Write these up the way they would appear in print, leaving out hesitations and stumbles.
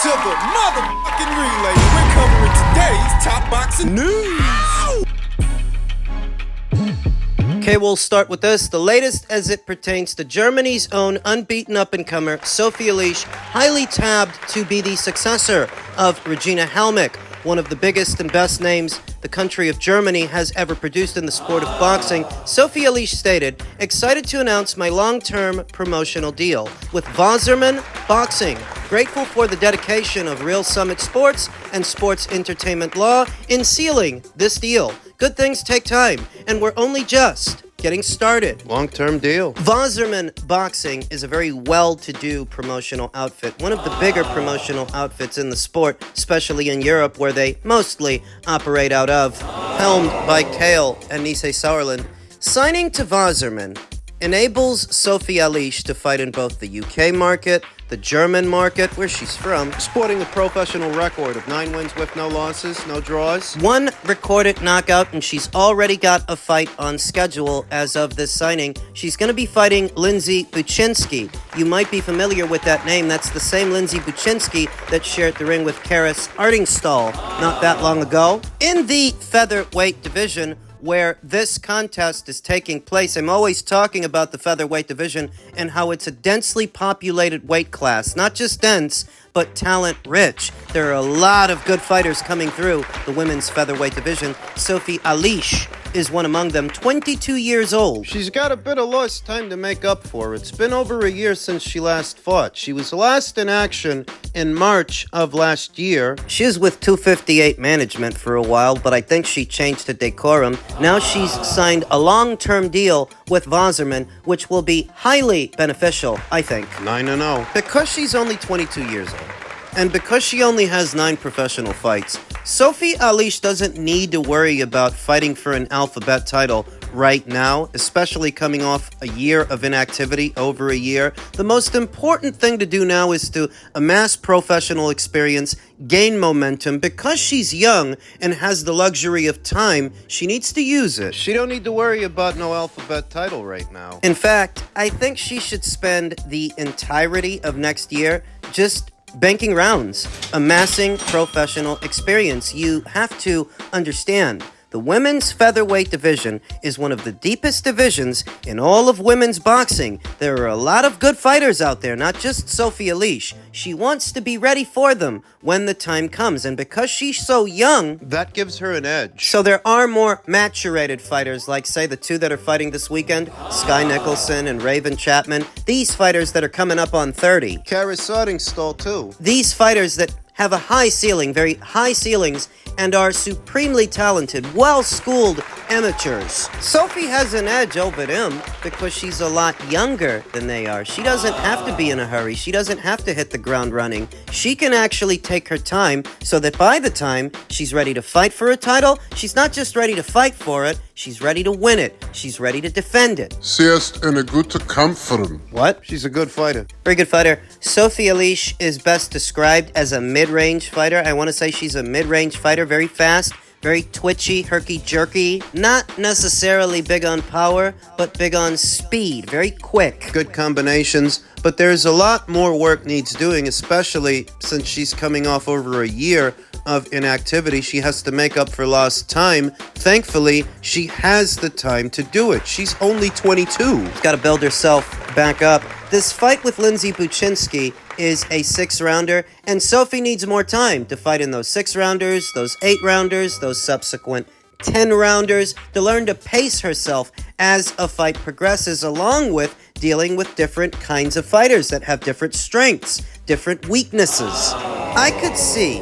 to the motherfucking relay. We're covering today's top boxing news. Okay, we'll start with this. The latest as it pertains to Germany's own unbeaten up-and-comer, Sophie Alisch, highly tabbed to be the successor of Regina Halmich, one of the biggest and best names the country of Germany has ever produced in the sport of boxing. Sophie Alisch stated, "Excited to announce my long-term promotional deal with Wasserman Boxing. Grateful for the dedication of Real Summit Sports and Sports Entertainment Law in sealing this deal. Good things take time, and we're only just getting started." Long-term deal. Wasserman Boxing is a very well-to-do promotional outfit, one of the bigger promotional outfits in the sport, especially in Europe, where they mostly operate out of. Helmed by Kale and Nisse Sauerland, signing to Wasserman enables Sophie Alisch to fight in both the UK market, the German market, where she's from, Sporting a professional record of 9 wins with no losses, no draws. one recorded knockout, and she's already got a fight on schedule as of this signing. She's going to be fighting Lindsey Buczynski. You might be familiar with that name. That's the same Lindsey Buczynski that shared the ring with Karis Artingstall not that long ago. In the featherweight division, where this contest is taking place, I'm always talking about the featherweight division and how it's a densely populated weight class. Not just dense, but talent-rich. There are a lot of good fighters coming through the women's featherweight division. Sophie Alisch is one among them, 22 years old. She's got a bit of lost time to make up for. It's been over a year since she last fought. She was last in action in March of last year. She was with 258 management for a while, but I think she changed to decorum. Now she's signed a long-term deal with Wasserman, which will be highly beneficial, I think. 9-0. Because she's only 22 years old, and because she only has 9 professional fights, Sophie Alisch doesn't need to worry about fighting for an alphabet title right now, especially coming off a year of inactivity, over a year. The most important thing to do now is to amass professional experience, gain momentum. Because she's young and has the luxury of time, she needs to use it. She don't need to worry about no alphabet title right now. In fact, I think she should spend the entirety of next year just banking rounds, amassing professional experience. You have to understand, the women's featherweight division is one of the deepest divisions in all of women's boxing. There are a lot of good fighters out there, not just Sophie Alisch. She wants to be ready for them when the time comes, and because she's so young, That gives her an edge. so there are more maturated fighters, like, say, the two that are fighting this weekend, Sky Nicholson and Raven Chapman. These fighters that are coming up on 30. Karis Artingstall, too. These fighters that have a high ceiling, very high ceilings, and are supremely talented, well-schooled amateurs. Sophie has an edge over them because she's a lot younger than they are. She doesn't have to be in a hurry. She doesn't have to hit the ground running. She can actually take her time so that by the time she's ready to fight for a title, she's not just ready to fight for it, she's ready to win it. She's ready to defend it. Sie ist eine gute Kämpferin. What? She's a good fighter. Very good fighter. Sophie Alisch is best described as a mid-range fighter. I want to say she's a mid-range fighter, very fast, very twitchy, herky-jerky. Not necessarily big on power, but big on speed, very quick. Good combinations, but there's a lot more work needs doing, especially since she's coming off over a year of inactivity. She has to make up for lost time. Thankfully, she has the time to do it. She's only 22. She's got to build herself back up. This fight with Lindsey Buczynski is a 6-rounder, and Sophie needs more time to fight in those 6-rounders, those 8-rounders, those subsequent 10-rounders, to learn to pace herself as a fight progresses, along with dealing with different kinds of fighters that have different strengths, different weaknesses. I could see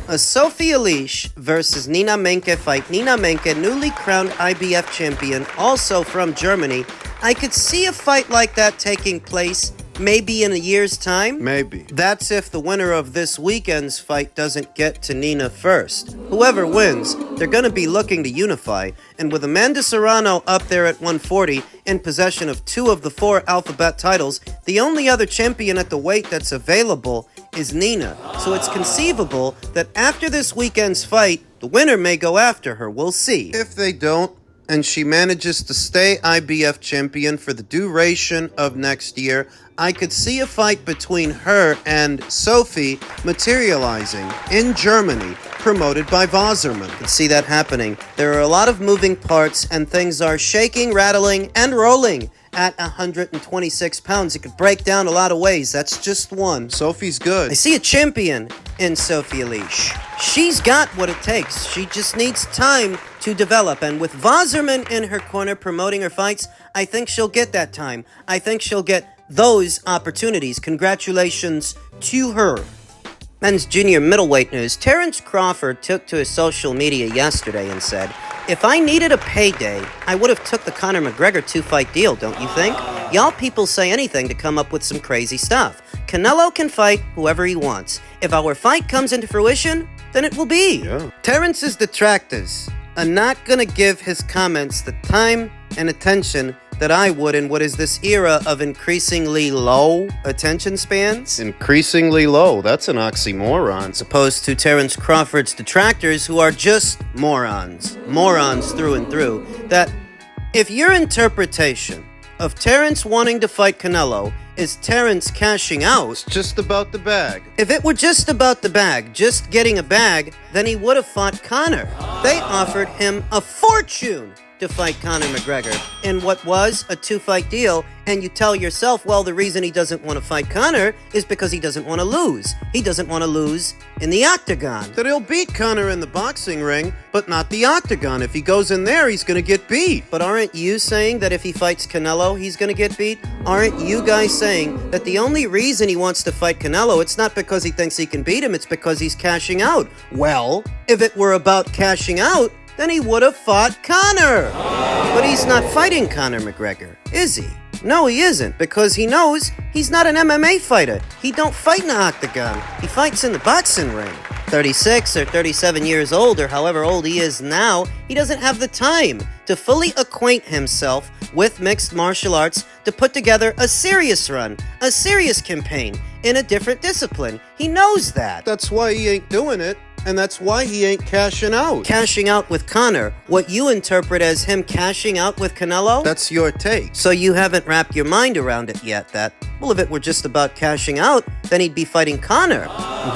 a Sophie Alisch versus Nina Menke fight. Nina Menke, newly crowned IBF champion, also from Germany. I could see a fight like that taking place maybe in a year's time. Maybe. That's if the winner of this weekend's fight doesn't get to Nina first. Whoever wins, they're going to be looking to unify. And with Amanda Serrano up there at 140, in possession of 2 of the 4 alphabet titles, the only other champion at the weight that's available is Nina. So it's conceivable that after this weekend's fight, the winner may go after her. We'll see. If they don't, and she manages to stay IBF champion for the duration of next year, I could see a fight between her and Sophie materializing in Germany, promoted by Wasserman. I can see that happening. There are a lot of moving parts, and things are shaking, rattling, and rolling. At 126 pounds, it could break down a lot of ways. That's just one. Sophie's good. I see a champion in Sophie Alisch. She's got what it takes. She just needs time to develop. And with Wasserman in her corner promoting her fights, I think she'll get that time. I think she'll get those opportunities. Congratulations to her. Men's junior middleweight news. Terence Crawford took to his social media yesterday and said, "If I needed a payday, I would have took the Conor McGregor 2-fight deal, don't you think? Y'all people say anything to come up with some crazy stuff. Canelo can fight whoever he wants. If our fight comes into fruition, then it will be." Yeah. Terence's detractors are not gonna give his comments the time and attention that I would in what is this era of increasingly low attention spans. Increasingly low. That's an oxymoron. As opposed to Terence Crawford's detractors, who are just morons. Morons through and through. That if your interpretation of Terence wanting to fight Canelo is Terence cashing out, It's just about the bag. if it were just about the bag, just getting a bag, then he would have fought Conor. They offered him a fortune to fight Conor McGregor in what was a 2-fight deal, and you tell yourself, well, the reason he doesn't want to fight Conor is because he doesn't want to lose. He doesn't want to lose in the octagon. That he'll beat Conor in the boxing ring, but not the octagon. If he goes in there, he's going to get beat. But aren't you saying that if he fights Canelo, he's going to get beat? Aren't you guys saying that the only reason he wants to fight Canelo, it's not because he thinks he can beat him, it's because he's cashing out? Well, if it were about cashing out, then he would have fought Conor. But he's not fighting Conor McGregor, is he? No, he isn't, because he knows he's not an MMA fighter. He don't fight in the octagon. He fights in the boxing ring. 36 or 37 years old, or however old he is now, he doesn't have the time to fully acquaint himself with mixed martial arts to put together a serious run, a serious campaign in a different discipline. He knows that. That's why he ain't doing it, and that's why he ain't cashing out. Cashing out with Conor, what you interpret as him cashing out with Canelo? That's your take. So you haven't wrapped your mind around it yet that, well, if it were just about cashing out, then he'd be fighting Conor.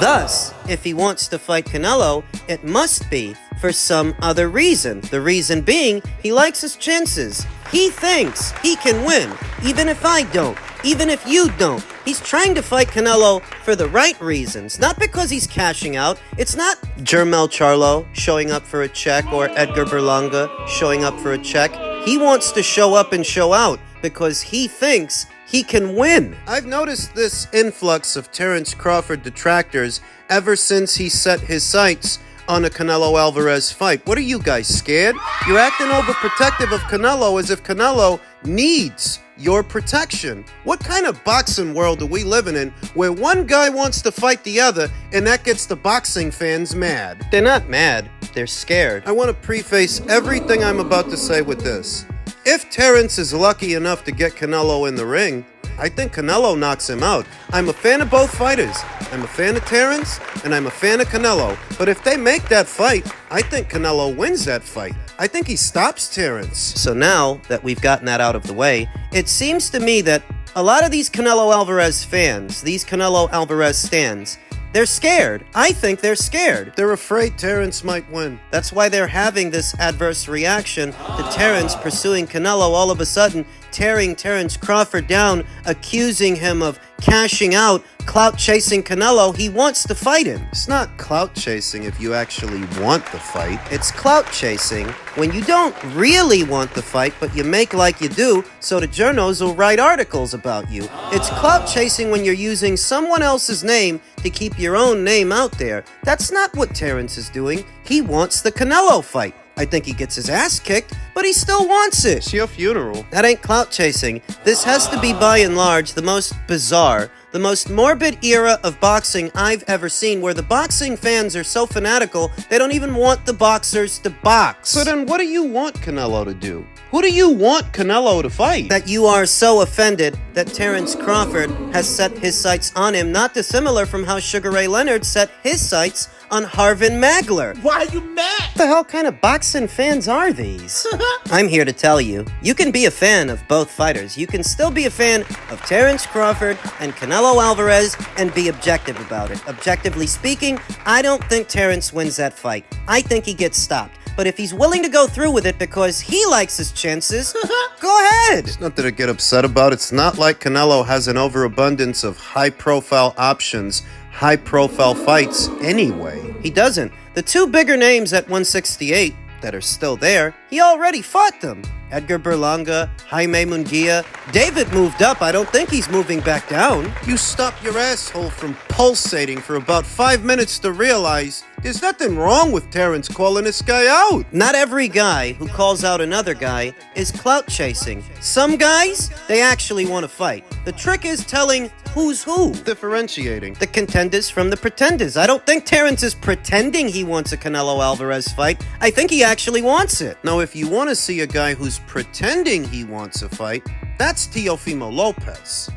Thus, if he wants to fight Canelo, it must be for some other reason. The reason being, he likes his chances. He thinks he can win, even if I don't, even if you don't. He's trying to fight Canelo for the right reasons, not because he's cashing out. It's not Jermel Charlo showing up for a check or Edgar Berlanga showing up for a check. He wants to show up and show out because he thinks he can win. I've noticed this influx of Terence Crawford detractors ever since he set his sights on a Canelo Alvarez fight. What are you guys, scared? You're acting overprotective of Canelo as if Canelo needs your protection. What kind of boxing world are we living in where one guy wants to fight the other and that gets the boxing fans mad? They're not mad, they're scared. I want to preface everything I'm about to say with this. If Terence is lucky enough to get Canelo in the ring, I think Canelo knocks him out. I'm a fan of both fighters. I'm a fan of Terence, and I'm a fan of Canelo. But if they make that fight, I think Canelo wins that fight. I think he stops Terence. So now that we've gotten that out of the way, it seems to me that a lot of these Canelo Alvarez fans, these Canelo Alvarez stans, they're scared. I think they're scared. They're afraid Terence might win. That's why they're having this adverse reaction to Terence pursuing Canelo, all of a sudden tearing Terence Crawford down, accusing him of cashing out, clout chasing Canelo. He wants to fight him. It's not clout chasing if you actually want the fight. It's clout chasing when you don't really want the fight, but you make like you do, so the journos will write articles about you. It's clout chasing when you're using someone else's name to keep your own name out there. That's not what Terence is doing. He wants the Canelo fight. I think he gets his ass kicked, but he still wants it. It's your funeral. That ain't clout chasing. This has to be, by and large, the most bizarre, the most morbid era of boxing I've ever seen, where the boxing fans are so fanatical, they don't even want the boxers to box. So then what do you want Canelo to do? Who do you want Canelo to fight? That you are so offended that Terence Crawford has set his sights on him, not dissimilar from how Sugar Ray Leonard set his sights on Harvin Magler. Why are you mad? What the hell kind of boxing fans are these? I'm here to tell you, you can be a fan of both fighters. You can still be a fan of Terence Crawford and Canelo Alvarez and be objective about it. Objectively speaking, I don't think Terence wins that fight. I think he gets stopped. But if he's willing to go through with it because he likes his chances, go ahead. It's nothing to get upset about. It's not like Canelo has an overabundance of high-profile options, high-profile fights anyway. He doesn't. The two bigger names at 168 that are still there, he already fought them. Edgar Berlanga, Jaime Munguia. David moved up. I don't think he's moving back down. You stop your asshole from pulsating for about 5 minutes to realize there's nothing wrong with Terence calling this guy out. Not every guy who calls out another guy is clout chasing. Some guys, they actually want to fight. The trick is telling who's who. Differentiating. The contenders from the pretenders. I don't think Terence is pretending he wants a Canelo Alvarez fight. I think he actually wants it. Now, if you want to see a guy who's pretending he wants a fight, that's Teofimo Lopez.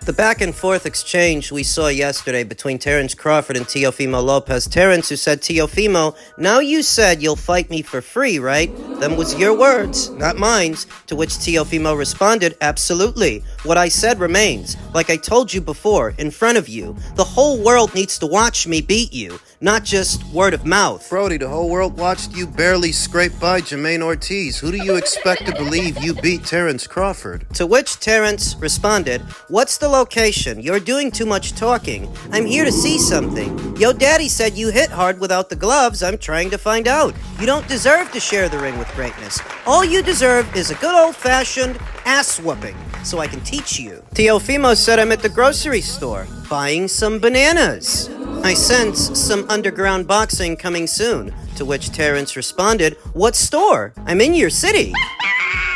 The back and forth exchange we saw yesterday between Terence Crawford and Teofimo Lopez. Terence, who said, Teofimo, now you said you'll fight me for free, right? Them was your words, not mine. To which Teofimo responded, absolutely. What I said remains. Like I told you before, in front of you. The whole world needs to watch me beat you, not just word of mouth. Brody, the whole world watched you barely scrape by Jermaine Ortiz. Who do you expect to believe you beat Terence Crawford? To which Terence responded, what's the location? You're doing too much talking. I'm here to see something. Yo daddy said you hit hard without the gloves. I'm trying to find out. You don't deserve to share the ring with greatness. All you deserve is a good old-fashioned ass whooping, so I can teach you. Teofimo said I'm at the grocery store, buying some bananas. I sense some underground boxing coming soon. To which Terence responded, what store? I'm in your city.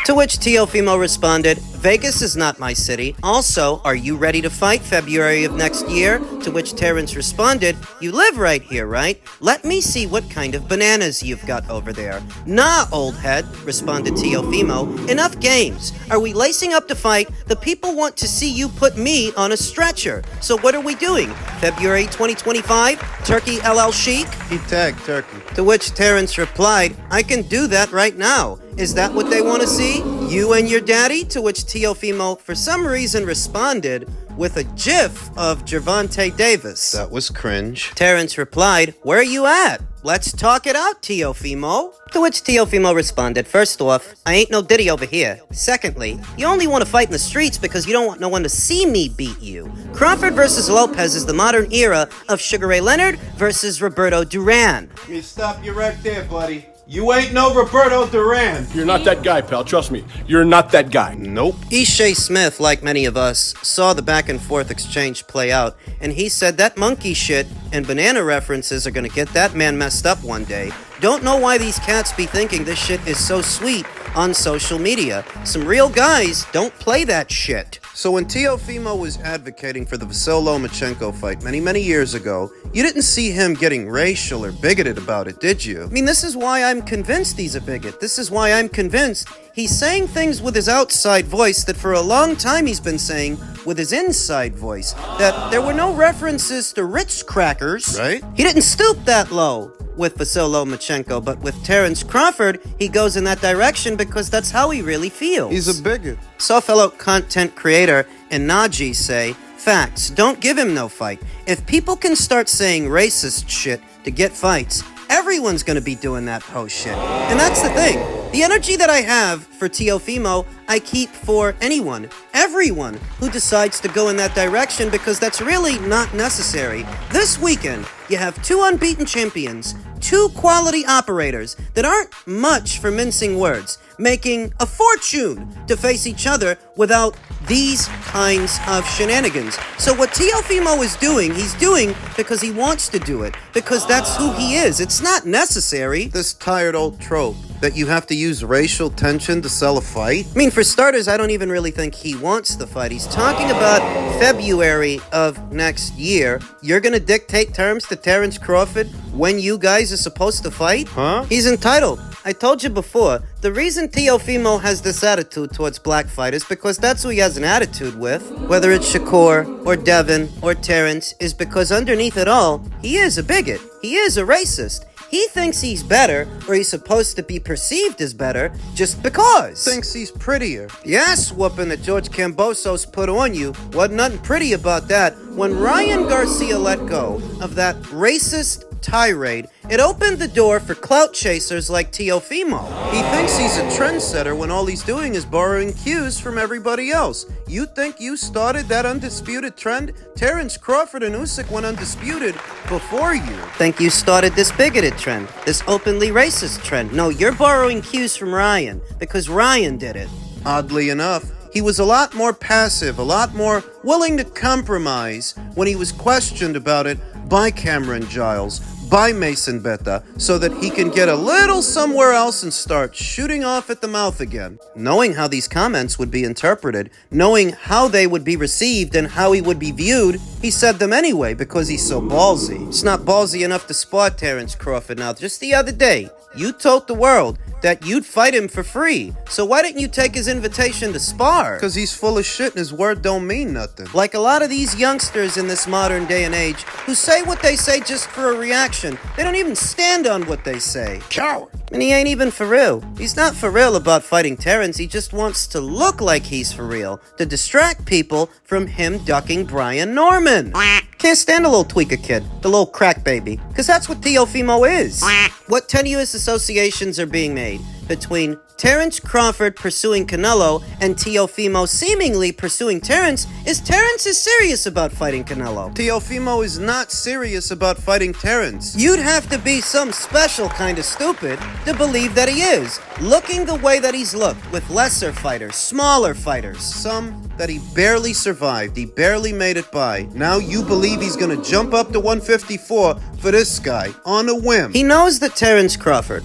To which Teofimo responded, Vegas is not my city. Also, are you ready to fight February of next year? To which Terence responded, you live right here, right? Let me see what kind of bananas you've got over there. Nah, old head, responded Teofimo. Enough games. Are we lacing up to fight? The people want to see you put me on a stretcher. So what are we doing? February 2025? Turkey LL Sheik? He tagged Turkey. To which Terence replied, I can do that right now. Is that what they want to see? You and your daddy? To which Teofimo, for some reason, responded with a gif of Gervonta Davis. That was cringe. Terence replied, where are you at? Let's talk it out, Teofimo. To which Teofimo responded, first off, I ain't no Diddy over here. Secondly, you only want to fight in the streets because you don't want no one to see me beat you. Crawford versus Lopez is the modern era of Sugar Ray Leonard versus Roberto Duran. Let me stop you right there, buddy. You ain't no Roberto Duran. You're not that guy, pal. Trust me. You're not that guy. Nope. Ishe Smith, like many of us, saw the back and forth exchange play out, and he said that monkey shit and banana references are gonna get that man messed up one day. Don't know why these cats be thinking this shit is so sweet on social media. Some real guys don't play that shit. So when Teofimo was advocating for the Vasyl-Lomachenko fight many years ago, you didn't see him getting racial or bigoted about it, did you? I mean, this is why I'm convinced he's a bigot. This is why I'm convinced he's saying things with his outside voice that for a long time he's been saying with his inside voice. That there were no references to Ritz crackers. Right. He didn't stoop that low with Vasyl-Lomachenko, but with Terence Crawford, he goes in that direction because that's how he really feels. He's a bigot. Saw fellow content creator and Najee say, facts, don't give him no fight. If people can start saying racist shit to get fights, everyone's gonna be doing that post shit. And that's the thing. The energy that I have for Teofimo, I keep for anyone, everyone who decides to go in that direction because that's really not necessary. This weekend, you have two unbeaten champions, two quality operators that aren't much for mincing words, making a fortune to face each other without these kinds of shenanigans. So what Teofimo is doing, he's doing because he wants to do it, because that's who he is. It's not necessary. This tired old trope that you have to use racial tension to sell a fight? I mean, for starters, I don't even really think he wants the fight. He's talking about February of next year. You're gonna dictate terms to Terence Crawford when you guys are supposed to fight? Huh? He's entitled. I told you before, the reason Teofimo has this attitude towards black fighters because that's who he has an attitude with. Whether it's Shakur, or Devin, or Terrence, is because underneath it all, he is a bigot. He is a racist. He thinks he's better, or he's supposed to be perceived as better, just because. Thinks he's prettier. The ass whooping that George Kambosos put on you wasn't nothing pretty about that. When Ryan Garcia let go of that racist tirade, it opened the door for clout chasers like Teofimo. He thinks he's a trendsetter when all he's doing is borrowing cues from everybody else. You think you started that undisputed trend? Terrence Crawford and Usyk went undisputed before you. Think you started this bigoted trend, this openly racist trend. No, you're borrowing cues from Ryan, because Ryan did it. Oddly enough, he was a lot more passive, a lot more willing to compromise when he was questioned about it by Cameron Giles, by Mason Betta, so that he can get a little somewhere else and start shooting off at the mouth again. Knowing how these comments would be interpreted, knowing how they would be received and how he would be viewed, he said them anyway because he's so ballsy. It's not ballsy enough to spar Terrence Crawford now. Just the other day, you told the world that you'd fight him for free. So why didn't you take his invitation to spar? Because he's full of shit and his word don't mean nothing. Like a lot of these youngsters in this modern day and age who say what they say just for a reaction. They don't even stand on what they say. Coward. And he ain't even for real. He's not for real about fighting Terrence. He just wants to look like he's for real, to distract people from him ducking Brian Norman. Can't stand a little tweaker kid, the little crack baby, because that's what Teofimo is. What tenuous associations are being made between Terrence Crawford pursuing Canelo and Teofimo seemingly pursuing Terrence is Terrence is serious about fighting Canelo. Teofimo is not serious about fighting Terrence. You'd have to be some special kind of stupid to believe that he is, looking the way that he's looked with lesser fighters, smaller fighters. Some that he barely survived, he barely made it by. Now you believe he's gonna jump up to 154 for this guy on a whim. He knows that Terrence Crawford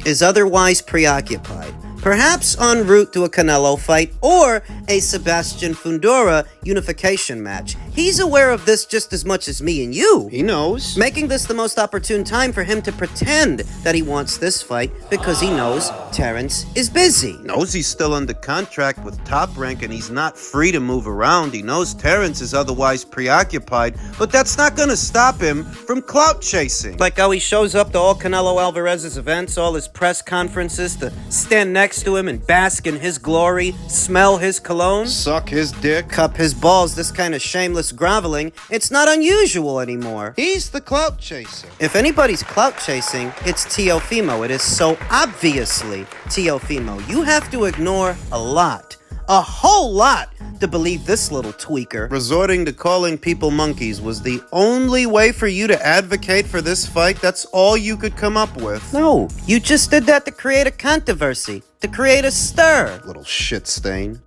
is otherwise preoccupied, perhaps en route to a Canelo fight or a Sebastian Fundora unification match. He's aware of this just as much as me and you. He knows. Making this the most opportune time for him to pretend that he wants this fight because he knows Terrence is busy. Knows he's still under contract with Top Rank and he's not free to move around. He knows Terrence is otherwise preoccupied, but that's not gonna stop him from clout chasing. Like how he shows up to all Canelo Alvarez's events, all his press conferences, to stand next to him and bask in his glory, smell his cologne, Suck his dick. cup his balls, this kind of shameless groveling. It's not unusual anymore. He's the clout chaser. If anybody's clout chasing, it's Teofimo. It is so obviously Teofimo. You have to ignore a lot, a whole lot, to believe this little tweaker. Resorting to calling people monkeys was the only way for you to advocate for this fight? That's all you could come up with? No, you just did that to create a controversy, to create a stir. Little shit stain.